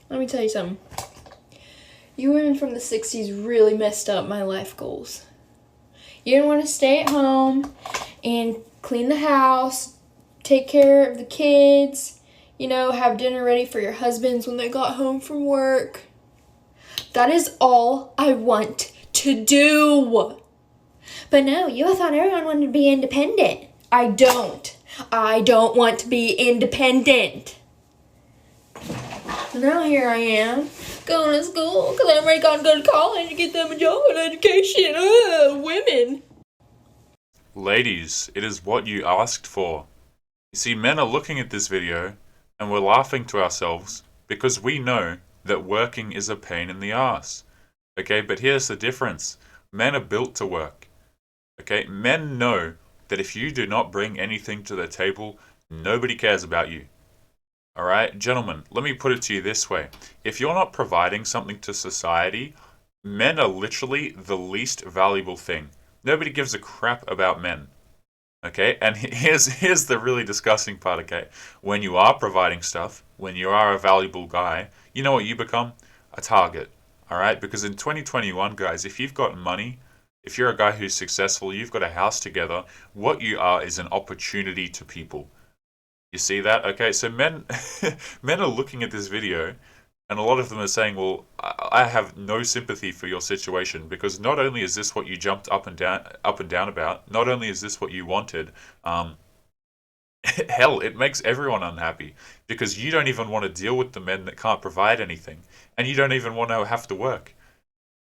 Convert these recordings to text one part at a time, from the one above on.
Let me tell you something. You women from the 60s really messed up my life goals. You didn't want to stay at home and clean the house, take care of the kids, have dinner ready for your husbands when they got home from work. That is all I want to do. But no, you thought everyone wanted to be independent. I don't. I don't want to be independent. Now here I am, going to school because I'm ready to go to college and get them a job and education. Women. Ladies, it is what you asked for. You see, men are looking at this video and we're laughing to ourselves because we know that working is a pain in the ass. Okay, but here's the difference. Men are built to work. Okay, men know that if you do not bring anything to the table, nobody cares about you. Alright, gentlemen, let me put it to you this way. If you're not providing something to society, men are literally the least valuable thing. Nobody gives a crap about men. Okay, and here's the really disgusting part, okay? When you are providing stuff, when you are a valuable guy, you know what you become? A target. Alright, because in 2021, guys, if you've got money, if you're a guy who's successful, you've got a house together, what you are is an opportunity to people. You see that? Okay, so men men are looking at this video and a lot of them are saying, well, I have no sympathy for your situation because not only is this what you jumped up and down about, not only is this what you wanted, hell, it makes everyone unhappy because you don't even want to deal with the men that can't provide anything and you don't even want to have to work.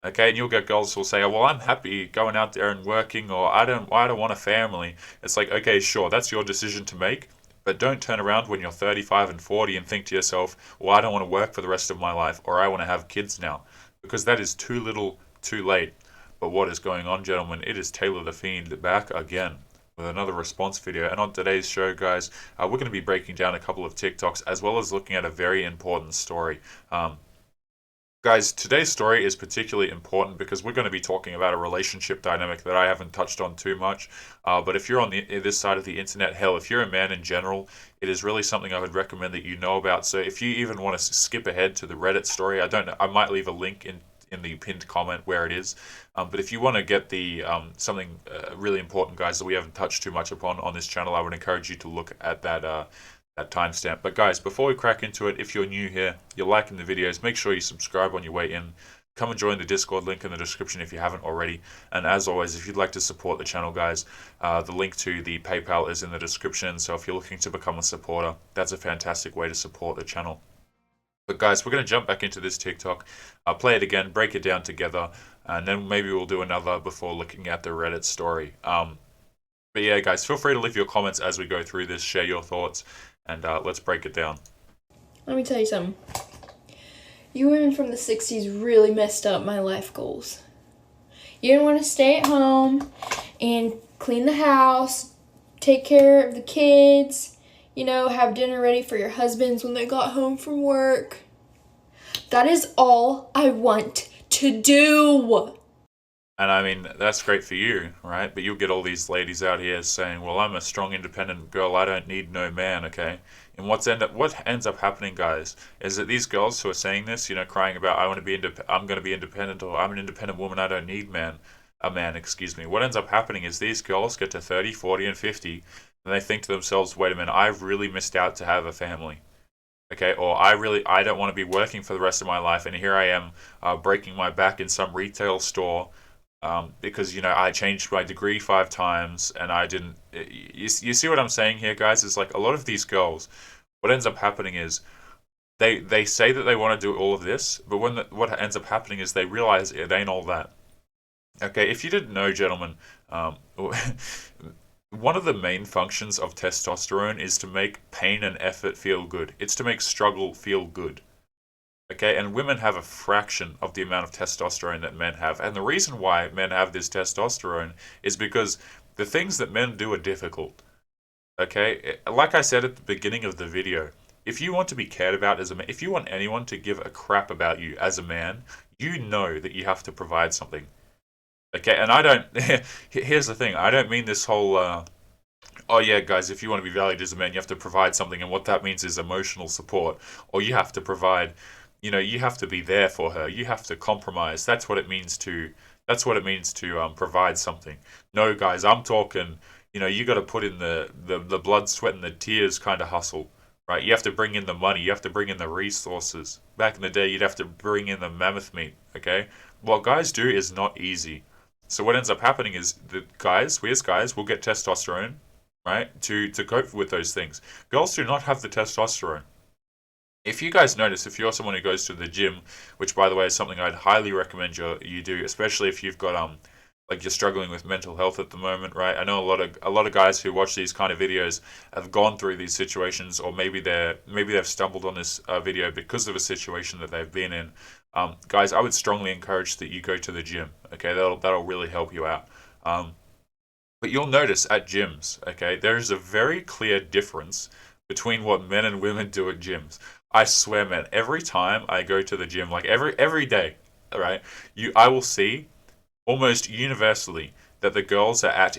Okay, and you'll get girls who'll say, oh, well, I'm happy going out there and working, or I don't want a family. It's like, okay, sure, that's your decision to make, but don't turn around when you're 35 and 40 and think to yourself, well, I don't want to work for the rest of my life, or I want to have kids now, because that is too little, too late. But what is going on, gentlemen? It is Taylor the Fiend back again with another response video. And on today's show, guys, we're going to be breaking down a couple of TikToks as well as looking at a very important story. Guys, today's story is particularly important because we're going to be talking about a relationship dynamic that I haven't touched on too much. But if you're on this side of the internet, hell, if you're a man in general, it is really something I would recommend that you know about. So if you even want to skip ahead to the Reddit story, I don't know, I might leave a link in the pinned comment where it is. But if you want to get the something really important, guys, that we haven't touched too much upon on this channel, I would encourage you to look at that timestamp. But guys, before we crack into it, if you're new here, you're liking the videos, make sure you subscribe on your way in. Come and join the Discord link in the description if you haven't already. And as always, if you'd like to support the channel, guys, the link to the PayPal is in the description. So if you're looking to become a supporter, that's a fantastic way to support the channel. But guys, we're going to jump back into this TikTok, play it again, break it down together, and then maybe we'll do another before looking at the Reddit story. But yeah, guys, feel free to leave your comments as we go through this, share your thoughts, and let's break it down. Let me tell you something. You women from the 60s really messed up my life goals. You didn't want to stay at home and clean the house, take care of the kids, have dinner ready for your husbands when they got home from work. That is all I want to do. And I mean, that's great for you, right? But you'll get all these ladies out here saying, well, I'm a strong, independent girl. I don't need no man, okay? And what ends up happening, guys, is that these girls who are saying this, crying about, I'm going to be independent, or I'm an independent woman, I don't need a man, excuse me. What ends up happening is these girls get to 30, 40, and 50, and they think to themselves, wait a minute, I've really missed out to have a family. Okay, or I don't want to be working for the rest of my life, and here I am breaking my back in some retail store because I changed my degree 5 times and I didn't. You see what I'm saying here, guys? Is like a lot of these girls, what ends up happening is they say that they want to do all of this, but what ends up happening is they realize it ain't all that. Okay, if you didn't know, gentlemen, one of the main functions of testosterone is to make pain and effort feel good. It's to make struggle feel good. Okay, and women have a fraction of the amount of testosterone that men have. And the reason why men have this testosterone is because the things that men do are difficult. Okay, like I said at the beginning of the video, if you want to be cared about as a man, if you want anyone to give a crap about you as a man, you know that you have to provide something. Okay, and I don't, here's the thing, I don't mean this whole, oh yeah, guys, if you want to be valued as a man, you have to provide something, and what that means is emotional support, or you have to provide you have to be there for her. You have to compromise. That's what it means to. That's what it means to provide something. No, guys, I'm talking. You got to put in the blood, sweat, and the tears kind of hustle, right? You have to bring in the money. You have to bring in the resources. Back in the day, you'd have to bring in the mammoth meat. Okay, what guys do is not easy. So what ends up happening is that we as guys, will get testosterone, right, to cope with those things. Girls do not have the testosterone. If you guys notice, if you're someone who goes to the gym, which by the way is something I'd highly recommend you do, especially if you've got like you're struggling with mental health at the moment, right? I know a lot of guys who watch these kind of videos have gone through these situations, or maybe they've stumbled on this video because of a situation that they've been in. Guys, I would strongly encourage that you go to the gym. Okay, that'll really help you out. But you'll notice at gyms, okay, there is a very clear difference between what men and women do at gyms. I swear, man, every time I go to the gym, like every day, right, I will see almost universally that the girls are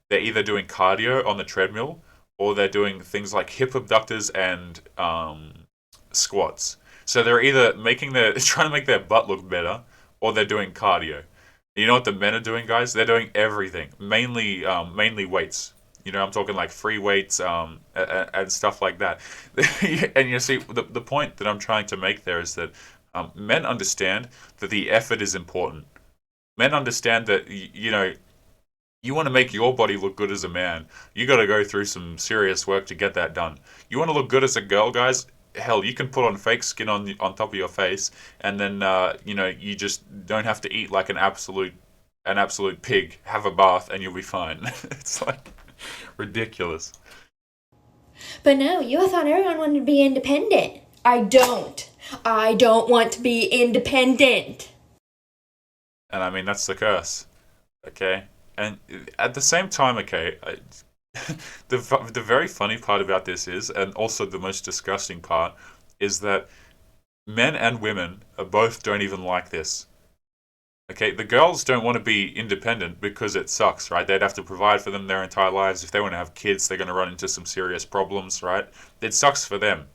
they're either doing cardio on the treadmill, or they're doing things like hip abductors and squats. So they're either trying to make their butt look better, or they're doing cardio. You know what the men are doing, guys? They're doing everything, mainly weights. I'm talking like free weights, and stuff like that. And you see, the point that I'm trying to make there is that men understand that the effort is important. Men understand that you want to make your body look good as a man. You got to go through some serious work to get that done. You want to look good as a girl, guys? Hell, you can put on fake skin on top of your face, and then you just don't have to eat like an absolute pig. Have a bath, and you'll be fine. It's like ridiculous. But no, you thought everyone wanted to be independent. I don't. I don't want to be independent. And I mean, that's the curse. Okay? And at the same time, okay, the very funny part about this is, and also the most disgusting part, is that men and women both don't even like this. Okay, the girls don't want to be independent because it sucks, right? They'd have to provide for them their entire lives. If they want to have kids, they're going to run into some serious problems, right? It sucks for them.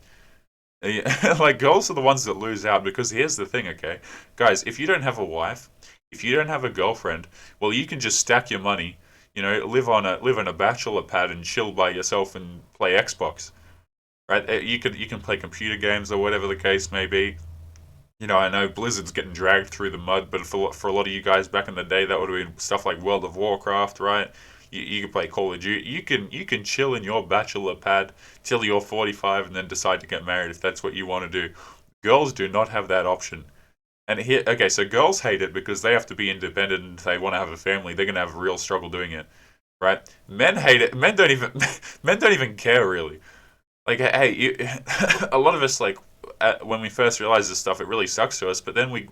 Like, girls are the ones that lose out, because here's the thing, okay? Guys, if you don't have a wife, if you don't have a girlfriend, well, you can just stack your money, live on a bachelor pad and chill by yourself and play Xbox, right? You can play computer games or whatever the case may be. I know Blizzard's getting dragged through the mud, but for a lot of you guys back in the day, that would have been stuff like World of Warcraft, right? You can play Call of Duty. You can chill in your bachelor pad till you're 45 and then decide to get married if that's what you want to do. Girls do not have that option. And here, okay, so girls hate it because they have to be independent and they want to have a family. They're gonna have a real struggle doing it, right? Men hate it. Men don't even men don't even care really. Like, hey, a lot of us, like, when we first realize this stuff, it really sucks to us. But then we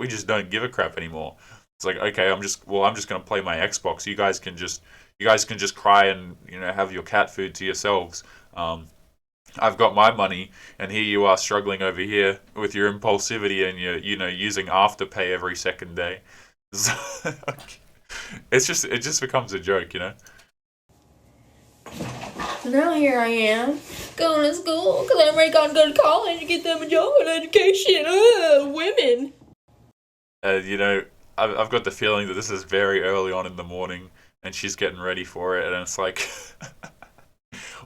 just don't give a crap anymore. It's like, okay, I'm just gonna play my Xbox. You guys can just cry and have your cat food to yourselves. I've got my money, and here you are struggling over here with your impulsivity, and you're using Afterpay every second day. It just becomes a joke. So now here I am, going to school, because I'm ready to go to college and get them a job and education. Women. I've got the feeling that this is very early on in the morning, and she's getting ready for it, and it's like,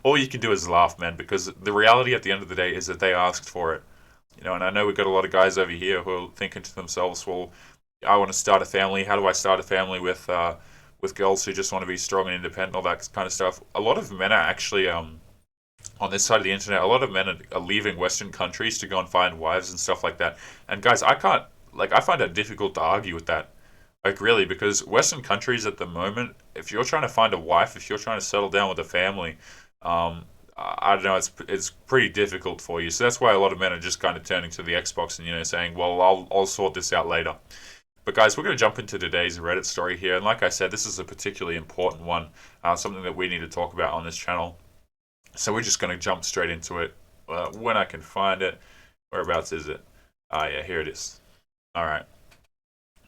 all you can do is laugh, man, because the reality at the end of the day is that they asked for it. And I know we've got a lot of guys over here who are thinking to themselves, well, I want to start a family. How do I start a family with girls who just want to be strong and independent, all that kind of stuff? A lot of men are actually on this side of the internet. A lot of men are leaving Western countries to go and find wives and stuff like that. And guys, I find it difficult to argue with that. Like, really, because Western countries at the moment, if you're trying to find a wife, if you're trying to settle down with a family, I don't know, it's pretty difficult for you. So that's why a lot of men are just kind of turning to the Xbox and saying, well, I'll sort this out later. But guys, we're going to jump into today's Reddit story here, and like I said, this is a particularly important one, something that we need to talk about on this channel. So we're just going to jump straight into it when I can find it. Whereabouts is it? Yeah, here it is. All right.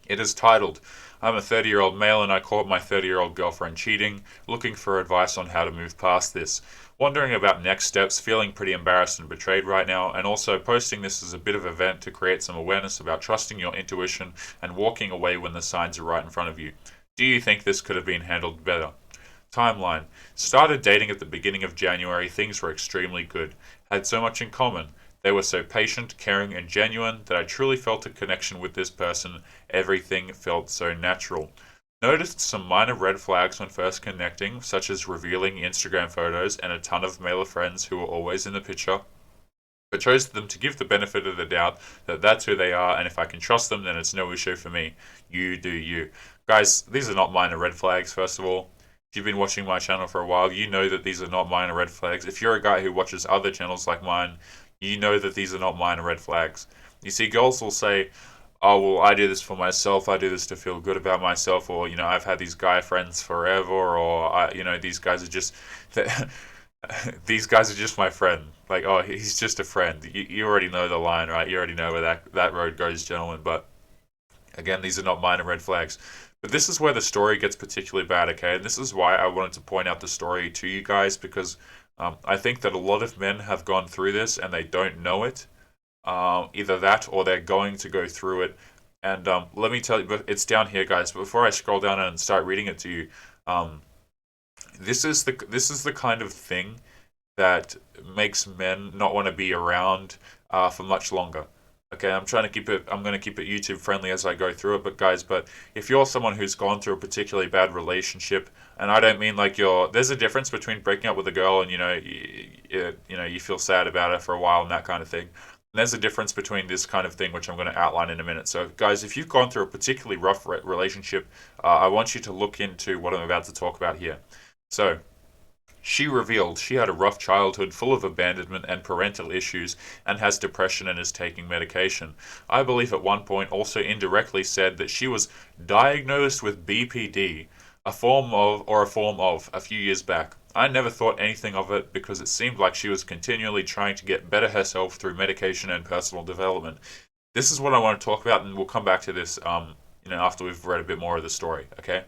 It is titled, I'm a 30-year-old male and I caught my 30-year-old girlfriend cheating, looking for advice on how to move past this. Wondering about next steps, feeling pretty embarrassed and betrayed right now, and also posting this as a bit of an event to create some awareness about trusting your intuition and walking away when the signs are right in front of you. Do you think this could have been handled better? Timeline. Started dating at the beginning of January. Things were extremely good. Had so much in common. They were so patient, caring, and genuine that I truly felt a connection with this person. Everything felt so natural. Noticed some minor red flags when first connecting, such as revealing Instagram photos and a ton of male friends who were always in the picture, but chose them to give the benefit of the doubt that that's who they are, and if I can trust them, then it's no issue for me. You do you. Guys, these are not minor red flags, first of all. If you've been watching my channel for a while, you know that these are not minor red flags. If you're a guy who watches other channels like mine, you know that these are not minor red flags. You see, girls will say, oh, well, I do this for myself, I do this to feel good about myself, or, I've had these guy friends forever, or, these guys are just, these guys are just my friend. Like, oh, he's just a friend. You already know the line, right? You already know where that road goes, gentlemen. But again, these are not minor red flags. But this is where the story gets particularly bad, okay? And this is why I wanted to point out the story to you guys, because I think that a lot of men have gone through this and they don't know it. Either that or they're going to go through it. And let me tell you, but it's down here, guys. But before I scroll down and start reading it to you, this is the kind of thing that makes men not want to be around for much longer. Okay, I'm going to keep it YouTube friendly as I go through it, but if you're someone who's gone through a particularly bad relationship, and I don't mean like there's a difference between breaking up with a girl and you feel sad about it for a while and that kind of thing. And there's a difference between this kind of thing, which I'm going to outline in a minute. So, guys, if you've gone through a particularly rough relationship, I want you to look into what I'm about to talk about here. So, she revealed she had a rough childhood full of abandonment and parental issues and has depression and is taking medication. I believe at one point also indirectly said that she was diagnosed with BPD, a form of, a few years back. I never thought anything of it because it seemed like she was continually trying to get better herself through medication and personal development. This is what I want to talk about, and we'll come back to this after we've read a bit more of the story, okay?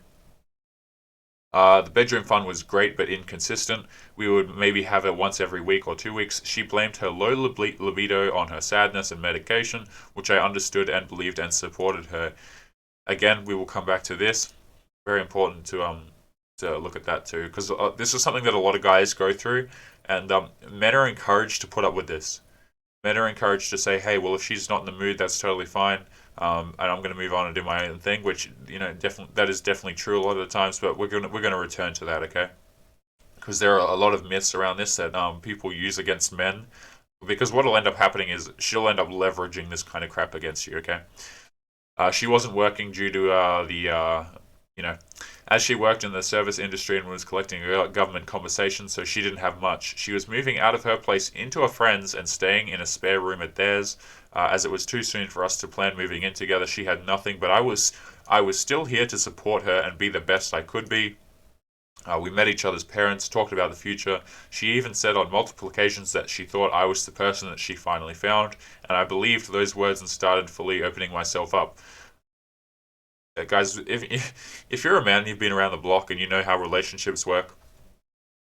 The bedroom fun was great but inconsistent. We would maybe have it once every week or 2 weeks. She blamed her low libido on her sadness and medication, which I understood and believed and supported her. Again, we will come back to this. Very important to look at that too, because this is something that a lot of guys go through, and men are encouraged to put up with this. Men are encouraged to say, hey, well, if she's not in the mood, that's totally fine. And I'm going to move on and do my own thing, which that is definitely true a lot of the times. But we're going to return to that, okay? Because there are a lot of myths around this that people use against men. Because what will end up happening is she'll end up leveraging this kind of crap against you, okay? She wasn't working due to as she worked in the service industry and was collecting government compensation, so she didn't have much. She was moving out of her place into a friend's and staying in a spare room at theirs. As it was too soon for us to plan moving in together, she had nothing, but I was still here to support her and be the best I could be. We met each other's parents, talked about the future. She even said on multiple occasions that she thought I was the person that she finally found, and I believed those words and started fully opening myself up. Guys, if you're a man and you've been around the block and you know how relationships work,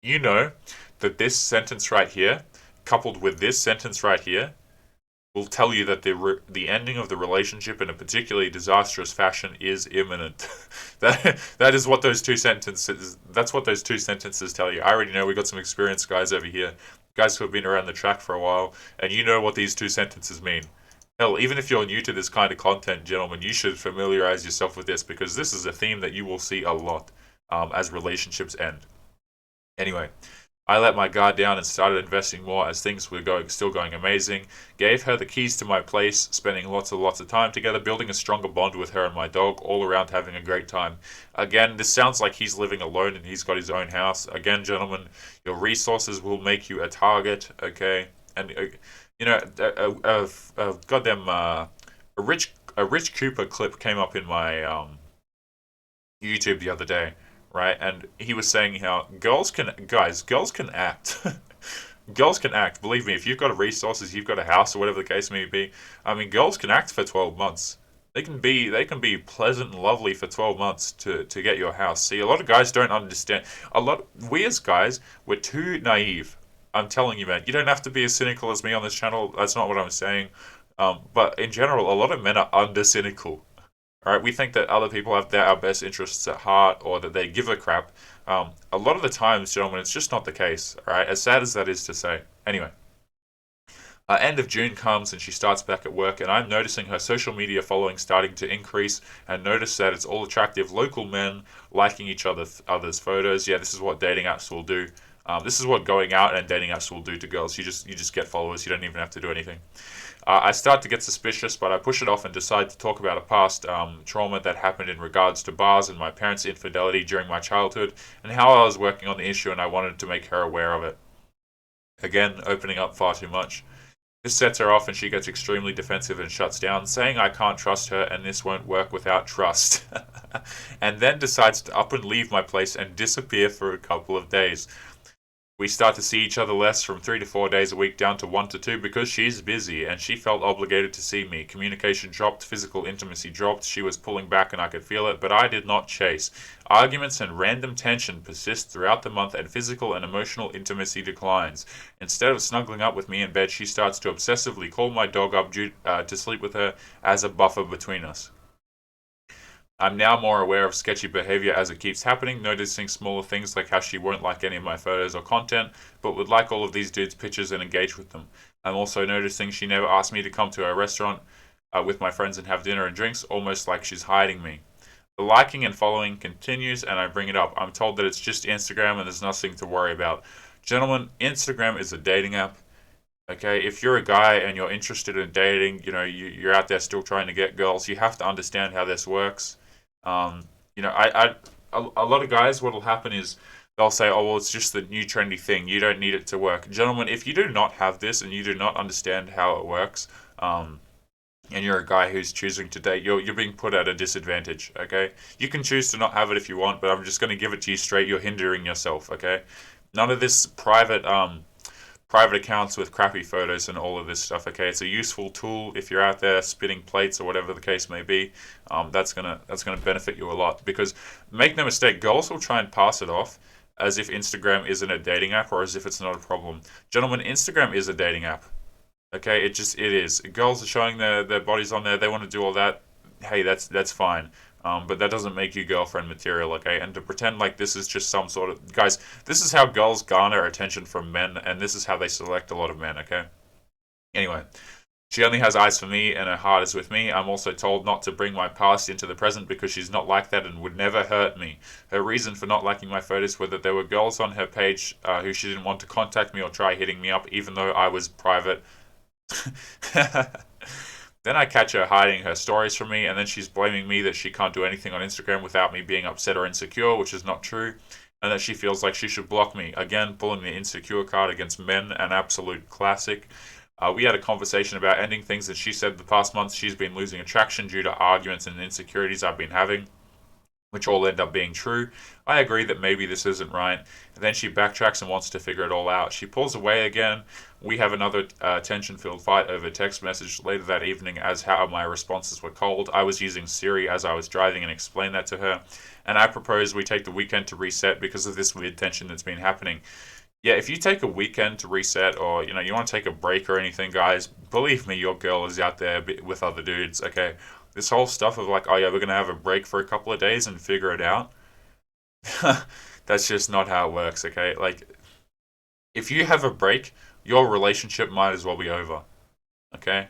you know that this sentence right here, coupled with this sentence right here, will tell you that the ending of the relationship in a particularly disastrous fashion is imminent. that is what those two sentences. That's what those two sentences tell you. I already know we got some experienced guys over here, guys who have been around the track for a while, and you know what these two sentences mean. Hell, even if you're new to this kind of content, gentlemen, you should familiarize yourself with this because this is a theme that you will see a lot as relationships end. Anyway, I let my guard down and started investing more as things were still going amazing. Gave her the keys to my place, spending lots of time together, building a stronger bond with her and my dog, all around having a great time. Again, this sounds like he's living alone and he's got his own house. Again, gentlemen, your resources will make you a target, okay? And a Rich Cooper clip came up in my YouTube the other day, right? And he was saying how girls can act. Girls can act. Believe me, if you've got resources, you've got a house or whatever the case may be. I mean, girls can act for 12 months. They can be pleasant and lovely for 12 months to get your house. See, a lot of guys don't understand. We as guys, we're too naive. I'm telling you, man. You don't have to be as cynical as me on this channel. That's not what I'm saying. But in general, a lot of men are under cynical. All right, we think that other people have our best interests at heart, or that they give a crap. A lot of the times, gentlemen, it's just not the case. All right, as sad as that is to say. Anyway, end of June comes and she starts back at work, and I'm noticing her social media following starting to increase, and notice that it's all attractive local men liking other's photos. Yeah, this is what dating apps will do. This is what going out and dating apps will do to girls. You just get followers. You don't even have to do anything. I start to get suspicious, but I push it off and decide to talk about a past trauma that happened in regards to bars and my parents' infidelity during my childhood, and how I was working on the issue, and I wanted to make her aware of it. Again, opening up far too much. This sets her off and she gets extremely defensive and shuts down, saying I can't trust her and this won't work without trust. And then decides to up and leave my place and disappear for a couple of days. We start to see each other less, from 3 to 4 days a week down to 1 to 2, because she's busy and she felt obligated to see me. Communication dropped, physical intimacy dropped, she was pulling back and I could feel it, but I did not chase. Arguments and random tension persist throughout the month, and physical and emotional intimacy declines. Instead of snuggling up with me in bed, she starts to obsessively call my dog up to sleep with her as a buffer between us. I'm now more aware of sketchy behavior as it keeps happening, noticing smaller things like how she won't like any of my photos or content, but would like all of these dudes' pictures and engage with them. I'm also noticing she never asked me to come to her restaurant with my friends and have dinner and drinks, almost like she's hiding me. The liking and following continues, and I bring it up. I'm told that it's just Instagram and there's nothing to worry about. Gentlemen, Instagram is a dating app. Okay, if you're a guy and you're interested in dating, you're out there still trying to get girls, you have to understand how this works. Um, a lot of guys, what will happen is they'll say, "Oh, well, it's just the new trendy thing. You don't need it to work." Gentlemen, if you do not have this and you do not understand how it works, and you're a guy who's choosing to date, you're being put at a disadvantage. Okay, you can choose to not have it if you want, but I'm just going to give it to you straight. You're hindering yourself. Okay, none of this private accounts with crappy photos and all of this stuff. Okay, it's a useful tool if you're out there spitting plates or whatever the case may be. That's gonna benefit you a lot, because make no mistake, girls will try and pass it off as if Instagram isn't a dating app, or as if it's not a problem. Gentlemen, Instagram is a dating app. Okay, it is. Girls are showing their bodies on there. They want to do all that. Hey, that's fine. But that doesn't make you girlfriend material, okay? And to pretend like this is just some sort of... Guys, this is how girls garner attention from men, and this is how they select a lot of men, okay? Anyway, she only has eyes for me and her heart is with me. I'm also told not to bring my past into the present because she's not like that and would never hurt me. Her reason for not liking my photos were that there were girls on her page who she didn't want to contact me or try hitting me up, even though I was private. Then I catch her hiding her stories from me, and then she's blaming me that she can't do anything on Instagram without me being upset or insecure, which is not true, and that she feels like she should block me. Again, pulling the insecure card against men, an absolute classic. We had a conversation about ending things, and she said the past months she's been losing attraction due to arguments and insecurities I've been having, which all end up being true. I agree that maybe this isn't right. And then she backtracks and wants to figure it all out. She pulls away again. We have another tension-filled fight over text message later that evening, as how my responses were cold. I was using Siri as I was driving and explained that to her. And I propose we take the weekend to reset because of this weird tension that's been happening. Yeah, if you take a weekend to reset, or you want to take a break or anything, guys, believe me, your girl is out there with other dudes, okay? This whole stuff of like, oh yeah, we're gonna have a break for a couple of days and figure it out. That's just not how it works, okay? Like, if you have a break, your relationship might as well be over, okay?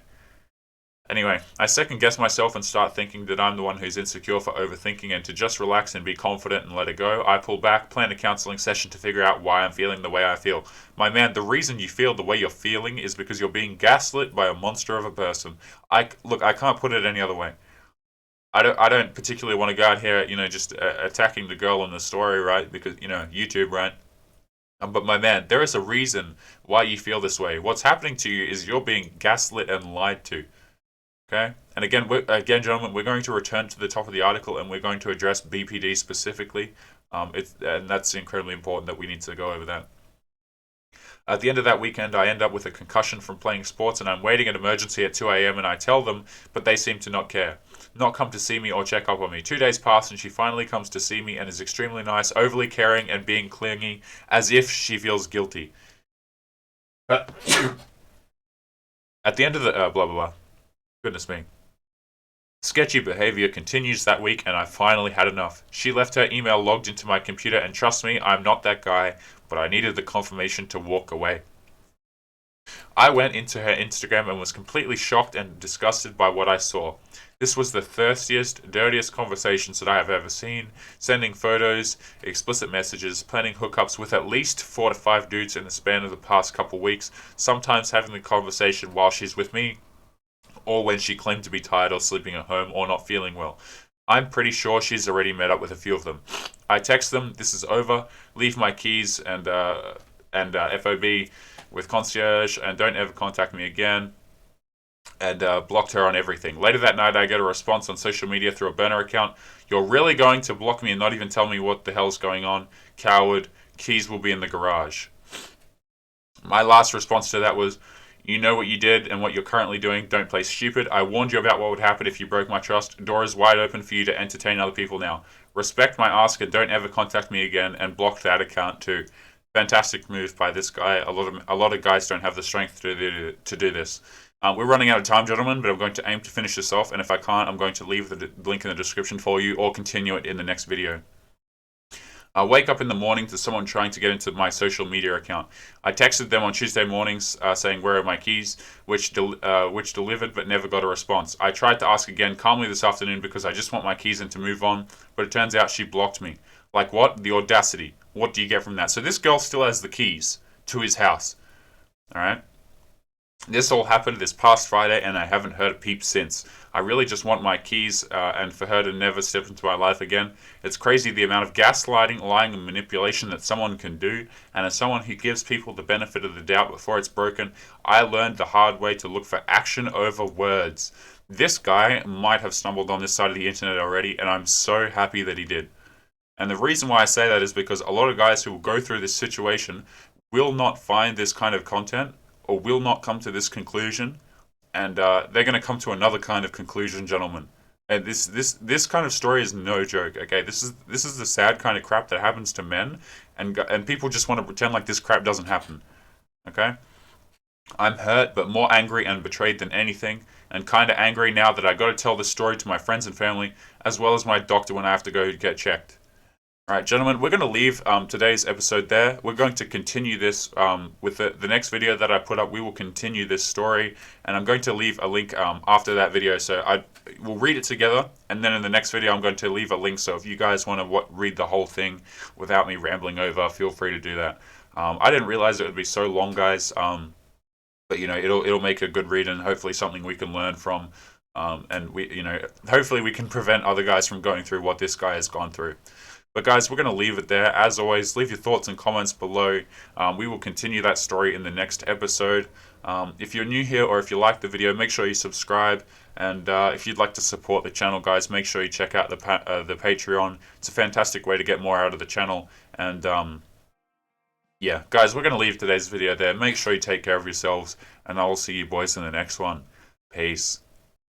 Anyway, I second guess myself and start thinking that I'm the one who's insecure for overthinking, and to just relax and be confident and let it go. I pull back, plan a counseling session to figure out why I'm feeling the way I feel. My man, the reason you feel the way you're feeling is because you're being gaslit by a monster of a person. I can't put it any other way. I don't particularly want to go out here, just attacking the girl in the story, right? Because, YouTube, right? But my man, there is a reason why you feel this way. What's happening to you is you're being gaslit and lied to. Okay, and again, gentlemen, we're going to return to the top of the article, and we're going to address BPD specifically. And that's incredibly important that we need to go over that. At the end of that weekend, I end up with a concussion from playing sports, and I'm waiting at emergency at 2 a.m. and I tell them, but they seem to not care. not come to see me or check up on me. 2 days pass and she finally comes to see me and is extremely nice, overly caring and being clingy, as if she feels guilty. At the end of the blah blah blah. Goodness me. Sketchy behavior continues that week and I finally had enough. She left her email logged into my computer and trust me, I'm not that guy, but I needed the confirmation to walk away. I went into her Instagram and was completely shocked and disgusted by what I saw. This was the thirstiest, dirtiest conversations that I have ever seen, sending photos, explicit messages, planning hookups with at least 4 to 5 dudes in the span of the past couple weeks, sometimes having the conversation while she's with me, or when she claimed to be tired or sleeping at home or not feeling well. I'm pretty sure she's already met up with a few of them. I text them, this is over, leave my keys and FOB with concierge and don't ever contact me again, and blocked her on everything. Later that night I get a response on social media through a burner account. You're really going to block me and not even tell me what the hell's going on? Coward, keys will be in the garage. My last response to that was, you know what you did and what you're currently doing. Don't play stupid. I warned you about what would happen if you broke my trust. Door is wide open for you to entertain other people now. Respect my ask and don't ever contact me again, and block that account too. Fantastic move by this guy. A lot of guys don't have the strength to do this. We're running out of time, gentlemen, but I'm going to aim to finish this off, and if I can't, I'm going to leave the link in the description for you or continue it in the next video. I wake up in the morning to someone trying to get into my social media account. I texted them on Tuesday mornings saying, where are my keys, which delivered but never got a response. I tried to ask again calmly this afternoon because I just want my keys and to move on, but it turns out she blocked me. Like what? The audacity. What do you get from that? So this girl still has the keys to his house. Alright? This all happened this past Friday and I haven't heard a peep since. I really just want my keys and for her to never step into my life again. It's crazy the amount of gaslighting, lying and manipulation that someone can do, and as someone who gives people the benefit of the doubt before it's broken, I learned the hard way to look for action over words. This guy might have stumbled on this side of the internet already, and I'm so happy that he did. And the reason why I say that is because a lot of guys who will go through this situation will not find this kind of content or will not come to this conclusion, and they're going to come to another kind of conclusion, gentlemen. And this kind of story is no joke. Okay, this is the sad kind of crap that happens to men, and people just want to pretend like this crap doesn't happen. Okay, I'm hurt, but more angry and betrayed than anything, and kind of angry now that I got to tell this story to my friends and family, as well as my doctor when I have to go get checked. Alright, gentlemen, we're going to leave today's episode there. We're going to continue this with the next video that I put up. We will continue this story, and I'm going to leave a link after that video. So we'll read it together, and then in the next video I'm going to leave a link. So if you guys want to read the whole thing without me rambling over, feel free to do that. I didn't realize it would be so long, guys, but you know, it'll make a good read and hopefully something we can learn from. And hopefully we can prevent other guys from going through what this guy has gone through. But guys, we're going to leave it there. As always, leave your thoughts and comments below. We will continue that story in the next episode. If you're new here or if you like the video, make sure you subscribe. And if you'd like to support the channel, guys, make sure you check out the Patreon. It's a fantastic way to get more out of the channel. And yeah, guys, we're going to leave today's video there. Make sure you take care of yourselves. And I will see you boys in the next one. Peace.